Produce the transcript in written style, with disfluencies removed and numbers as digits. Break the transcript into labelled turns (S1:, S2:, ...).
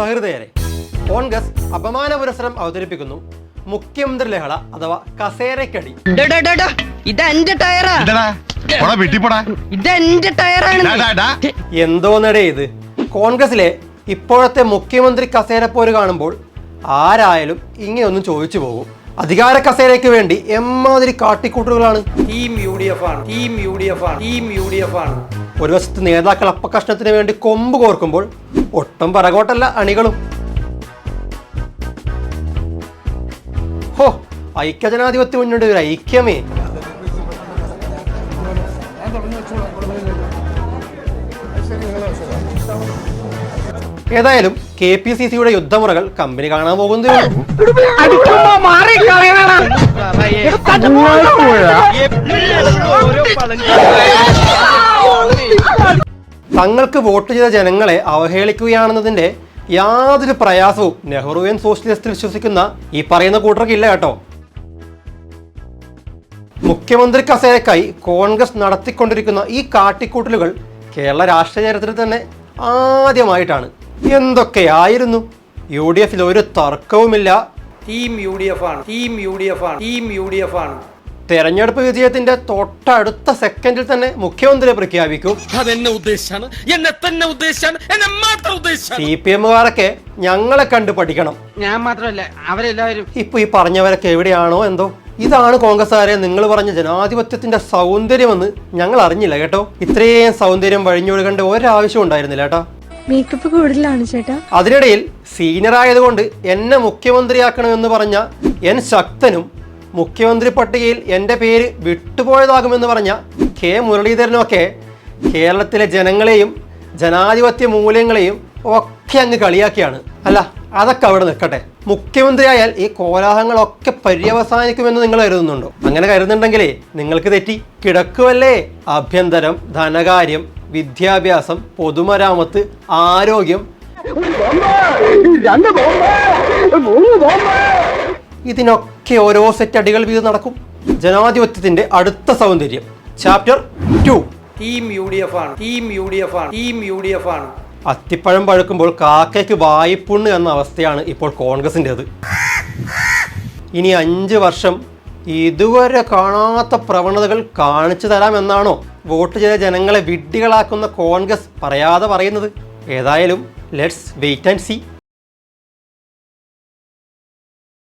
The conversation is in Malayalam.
S1: സഹൃദയരെ, കോൺഗ്രസ് അപമാന പുരസ്സരം അവതരിപ്പിക്കുന്നു മുഖ്യമന്ത്രി ലഹള അഥവാ കസേരക്കടി. എന്തോന്നടേ ഇത്? കോൺഗ്രസിലെ ഇപ്പോഴത്തെ മുഖ്യമന്ത്രി കസേരപ്പോര് കാണുമ്പോൾ ആരായാലും ഇങ്ങനെയൊന്നും ചോദിച്ചു പോകും. അധികാര കസേരയ്ക്ക് വേണ്ടി എമ്മാതിരി കാട്ടിക്കൂട്ടുകളാണ്. ഒരു വശത്ത് നേതാക്കൾ അപ്പകഷ്ണത്തിന് വേണ്ടി കൊമ്പ് കോർക്കുമ്പോൾ ഒട്ടും പറകോട്ടല്ല അണികളും. ഹോ, ഐക്യജനാധിപത്യ മുന്നോട്ട് ഒരു ഐക്യമേ. ഏതായാലും KPCCയുടെ യുദ്ധമുറകൾ കമ്പനി കാണാൻ പോകുന്നതേ ഉള്ളൂ. തങ്ങൾക്ക് വോട്ട് ചെയ്ത ജനങ്ങളെ അവഹേളിക്കുകയാണെന്നതിന്റെ യാതൊരു പ്രയാസവും നെഹ്റുവിയൻ സോഷ്യലിസ്റ്റിൽ വിശ്വസിക്കുന്ന ഈ പറയുന്ന കൂട്ടർക്കില്ല കേട്ടോ. മുഖ്യമന്ത്രി കസേരക്കായി കോൺഗ്രസ് നടത്തിക്കൊണ്ടിരിക്കുന്ന ഈ കാട്ടിക്കൂട്ടലുകൾ കേരള രാഷ്ട്രീയ ചരിത്രത്തിൽ തന്നെ ആദ്യമായിട്ടാണ്. എന്തൊക്കെയായിരുന്നു? UDFിൽ ഒരു തർക്കവുമില്ല. തെരഞ്ഞെടുപ്പ് വിജയത്തിന്റെ തൊട്ടടുത്ത സെക്കൻഡിൽ തന്നെ മുഖ്യമന്ത്രിയെ പ്രഖ്യാപിക്കും. CPMകാരൊക്കെ ഞങ്ങളെ കണ്ടു പഠിക്കണം.
S2: ഞാൻ മാത്രമല്ല, അവരെല്ലാവരും.
S1: ഇപ്പൊ ഈ പറഞ്ഞവരൊക്കെ എവിടെയാണോ എന്തോ. ഇതാണ് കോൺഗ്രസ്സുകാരെ നിങ്ങൾ പറഞ്ഞ ജനാധിപത്യത്തിന്റെ സൗന്ദര്യമെന്ന് ഞങ്ങൾ അറിഞ്ഞില്ല കേട്ടോ. ഇത്രയും സൗന്ദര്യം വഴിഞ്ഞൊഴുകേണ്ട ഒരാവശ്യം ഉണ്ടായിരുന്നില്ല കേട്ടോ.
S3: മേക്കപ്പ് കൂടുതലാണ് ചേട്ടാ.
S1: അതിനിടയിൽ സീനിയർ ആയതുകൊണ്ട് എന്നെ മുഖ്യമന്ത്രിയാക്കണമെന്ന് പറഞ്ഞ N ശക്തനും മുഖ്യമന്ത്രി പട്ടികയിൽ എൻ്റെ പേര് വിട്ടുപോയതാകുമെന്ന് പറഞ്ഞ K മുരളീധരനുമൊക്കെ കേരളത്തിലെ ജനങ്ങളെയും ജനാധിപത്യ മൂല്യങ്ങളെയും ഒക്കെ അങ്ങ് കളിയാക്കിയാണ്. അല്ല, അതൊക്കെ അവിടെ നിൽക്കട്ടെ. മുഖ്യമന്ത്രിയായാൽ ഈ കോലാഹലങ്ങളൊക്കെ പര്യവസാനിക്കുമെന്ന് നിങ്ങൾ കരുതുന്നുണ്ടോ? അങ്ങനെ കരുതുന്നുണ്ടെങ്കിലേ നിങ്ങൾക്ക് തെറ്റി. കിടക്കുമല്ലേ ആഭ്യന്തരം, ധനകാര്യം, വിദ്യാഭ്യാസം, പൊതുമരാമത്ത്, ആരോഗ്യം, ഇതിനൊക്കെ ഓരോ സെറ്റ് അടികൾ വീത് നടക്കും. ജനാധിപത്യത്തിന്റെ അടുത്ത സൗന്ദര്യം ചാപ്റ്റർ 2. അത്തിപ്പഴം പഴുക്കുമ്പോൾ കാക്കയ്ക്ക് വായ്പുണ്ണ് എന്ന അവസ്ഥയാണ് ഇപ്പോൾ കോൺഗ്രസിൻ്റെത്. ഇനി 5 വർഷം ഇതുവരെ കാണാത്ത പ്രവണതകൾ കാണിച്ചു തരാമെന്നാണോ വോട്ട് ചെയ്ത ജനങ്ങളെ വിഡ്ഢികളാക്കുന്ന കോൺഗ്രസ് പറയാതെ പറയുന്നത്? ഏതായാലും ലെറ്റ്സ് വെയിറ്റ് ആൻഡ് സീ.